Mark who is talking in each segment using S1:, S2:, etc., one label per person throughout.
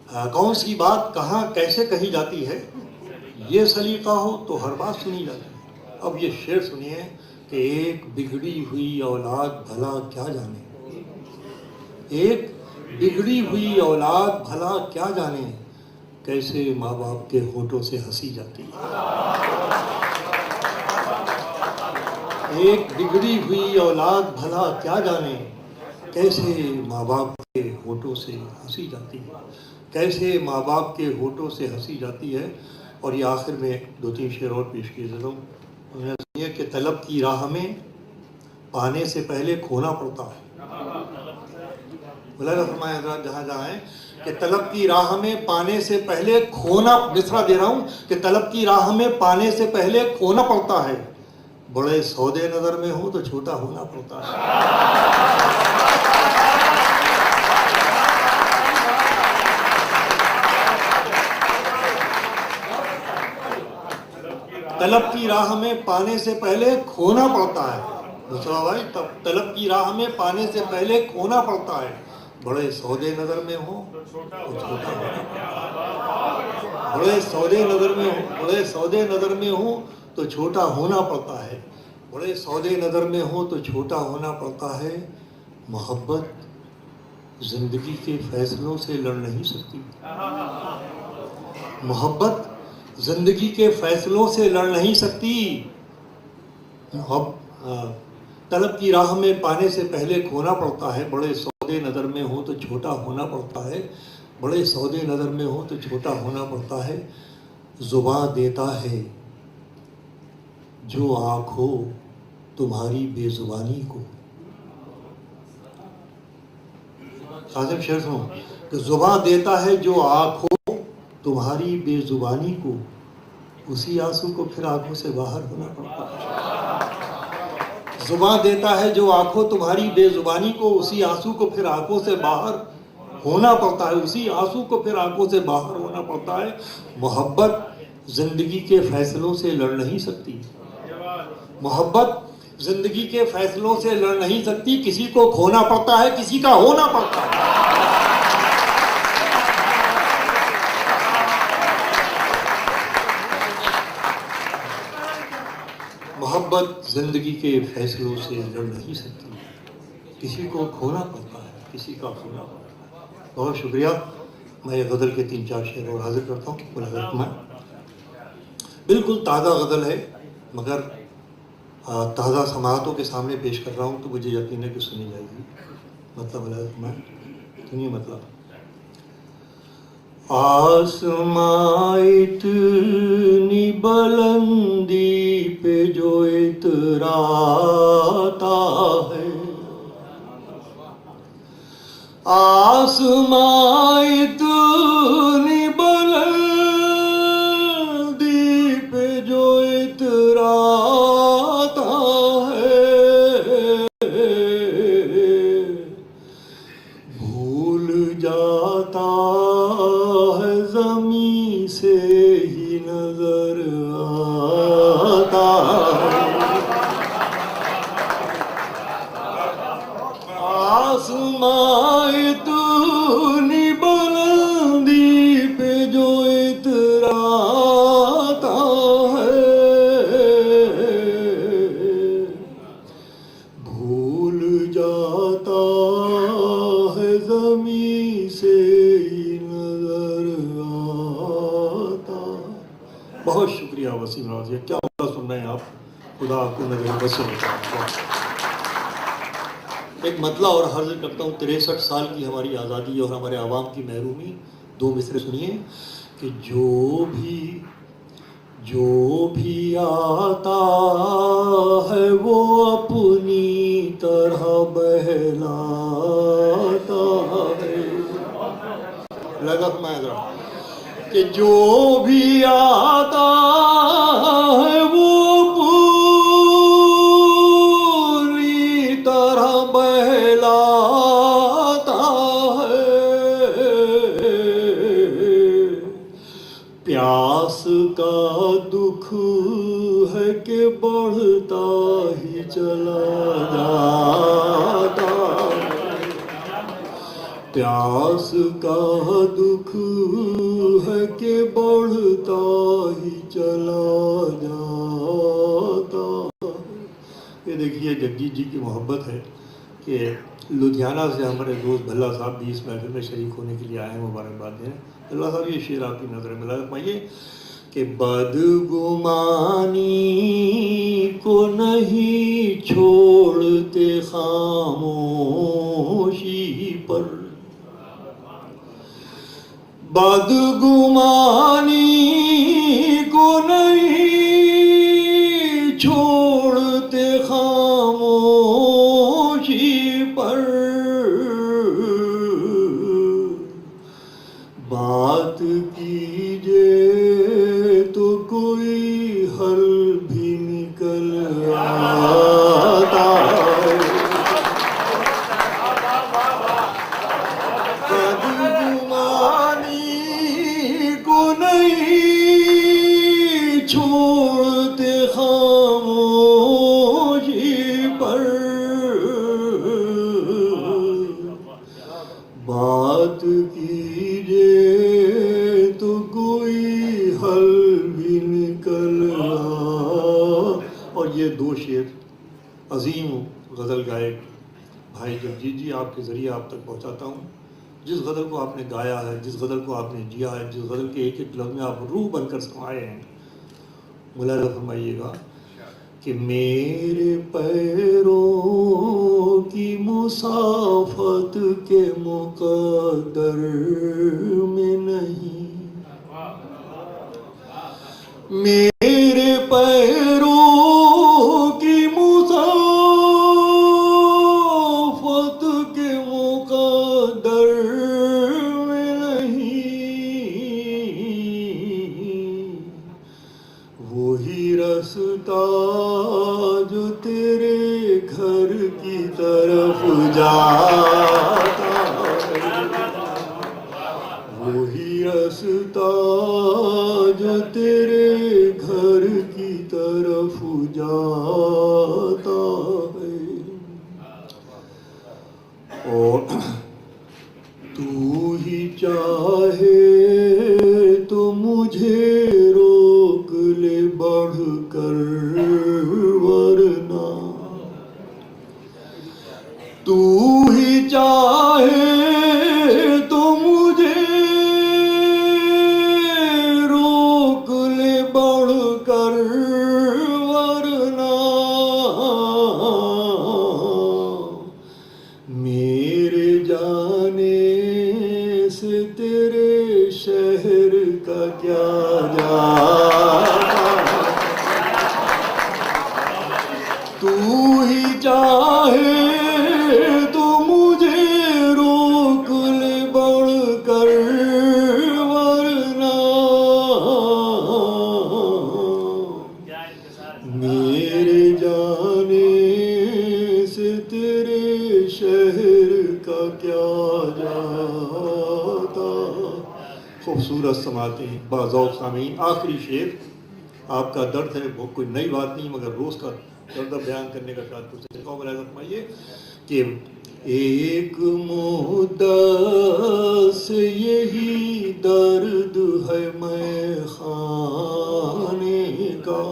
S1: कौन सी बात कहाँ कैसे कही जाती है, ये सलीका हो तो हर बात सुनी जाती है। अब ये शेर सुनिए कि एक बिगड़ी हुई औलाद भला क्या जाने, एक बिगड़ी हुई औलाद भला क्या जाने, कैसे माँ बाप के होठों से हंसी जाती है। एक बिगड़ी हुई औलाद भला क्या जाने, कैसे माँ बाप के होठों से हंसी जाती है, कैसे माँ बाप के होठों से हंसी जाती है। और ये आखिर में दो तीन शेर और पेश किए ज़रूर। उन्होंने सुनिए कि तलब की राह में पाने से पहले खोना पड़ता है। बोला फरमाया जहाँ जहाँ है कि तलब की राह में पाने से पहले खोना, मिसरा दे रहा हूँ कि तलब की राह में पाने से पहले खोना पड़ता है, बड़े सौदे नज़र में हो तो छोटा होना पड़ता है। तलब की राह में पाने से पहले खोना पड़ता है। दूसरा भाई, तब तलब की राह में पाने से पहले खोना पड़ता है, बड़े सौदे नज़र में हो तो छोटा होना, बड़े सौदे नज़र में हो, बड़े सौदे नज़र में हो तो छोटा होना पड़ता है, बड़े सौदे नज़र में हो तो छोटा होना पड़ता है। मोहब्बत जिंदगी के फैसलों से लड़ नहीं सकती, मोहब्बत जिंदगी के फैसलों से लड़ नहीं सकती। तलब की राह में पाने से पहले खोना पड़ता है, बड़े सौदे नज़र में हो तो छोटा होना पड़ता है, बड़े सौदे नज़र में हो तो छोटा होना पड़ता है। ज़ुबान देता है जो आँखों तुम्हारी बेजुबानी को, काज़िम शेर सुनो कि ज़ुबान देता है जो आँखों तुम्हारी बेजुबानी को, उसी आंसू को फिर आंखों से बाहर होना पड़ता है। जुबान देता है जो आंखों तुम्हारी बेजुबानी को, उसी आंसू को फिर आंखों से बाहर होना पड़ता है, उसी आंसू को फिर आंखों से बाहर होना पड़ता है। मोहब्बत जिंदगी के फैसलों से लड़ नहीं सकती, मोहब्बत जिंदगी के फैसलों से लड़ नहीं सकती, किसी को खोना पड़ता है, किसी का होना पड़ता है। मोहब्बत जिंदगी के फैसलों से लड़ नहीं सकती, किसी को खोना पड़ता है, किसी का खोना पड़ता है। बहुत शुक्रिया। मैं ये गज़ल के 3-4 शेर और हाजिर करता हूँ। मुलाकात में बिल्कुल ताज़ा गज़ल है, मगर ताज़ा समाअतों के सामने पेश कर रहा हूँ तो मुझे यकीन है कि सुनी जाएगी। मतलब मैं सुनिए, मतलब आसमां इतनी बुलंदी पे जो इतराता है, आसमां इतनी बुलंदी पे जो इतराता है, भूल जाता से ही नजर आता है। आसमां इतनी बुलंदी पे जो इतराता है, भूल जाता है ज़मीं से ही नजर आता। बहुत शुक्रिया वसीम राज़ी, क्या होगा सुन रहे हैं आप, खुदा आपको नजर बस। एक मतला और हाजिर करता हूँ। 63 साल की हमारी आज़ादी और हमारे आवाम की महरूमी, दो मिसरे सुनिए कि जो भी आता है वो अपनी तरह बहलाता है। लगा कि जो भी आता है वो पूरी तरह बहलाता है। प्यास का दुख है कि बढ़ता ही चला जाता, प्यास का दुख है कि बढ़ता ही चला जाता। ये देखिए जगजीत जी की मोहब्बत है कि लुधियाना से हमारे दोस्त भल्ला साहब भी इस महफिल में शरीक होने के लिए आए हैं, मुबारकबाद दें। भल्ला साहब ये शेर आपकी नज़र में मिला फरमाइए कि बदगुमानी को नहीं छोड़ते खामोशी पर, बदगुमानी को नहीं छोड़ते खामोशी पर, बात कीजिए तो कोई हल भी निकल आता है। बदगुमानी को नहीं छोड़ते खामोशी पर, बात कीजिए तो कोई हल भी निकल आ। और ये दो शेर अजीम गज़ल गायक भाई जगजीत जी आपके ज़रिए आप तक पहुंचाता हूँ। जिस गज़ल को आपने गाया है, जिस गज़ल को आपने जिया है, जिस गज़ल के एक एक लफ्ज़ में आप रूह बनकर समाये हैं, मुलाज़ा फरमाइएगा कि मेरे पैरों की मुसाफत के मुक़द्दर में नहीं, मेरे पैरों की मुसाफत के मुक़द्दर में नहीं, वही रास्ता जो तेरे घर की तरफ जाता है, वही रास्ता जो तेरे घर की तरफ जाता है। और तू ही चाहे तो मुझे रोक ले बढ़कर, वरना तू ही चाहे तो मुझे रोक ले बढ़कर, वरना मेरे जाने से तेरे शहर का क्या जाता। तू ही चाहे तो मुझे रोक ले बढ़कर, वरना मेरे जाने से तेरे शहर का क्या जाता। खूबसूरत समाते बाज़ौक़ सामीन। आखिरी शेर आपका दर्द है, वो कोई नई बात नहीं मगर रोज़ का दर्द बयान करने का शायद कुछ तरीका हो। फरमाइए कि एक मुद्दत से यही दर्द है मैं खाने का,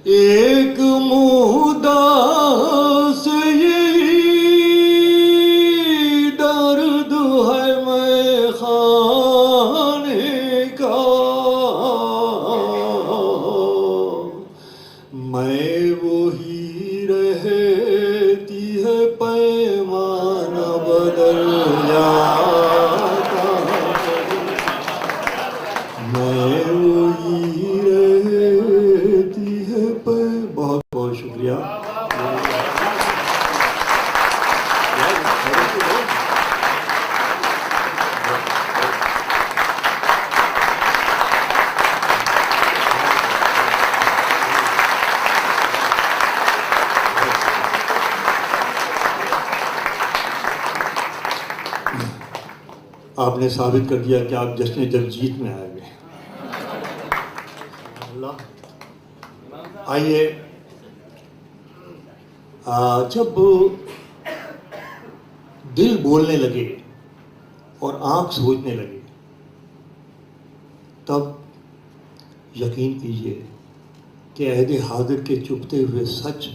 S1: एक मुद्दत से यही दर्द है मैं खाने का, मैं वही रहती है पैमाना बदल जाता, मैं वही रहती है बहुत बहुत शुक्रिया। आपने साबित कर दिया कि आप जश्न जगजीत में आए हुए। आइए, जब दिल बोलने लगे और आंख सोचने लगे, तब यकीन कीजिए कि अहद हाजिर के चुभते हुए सच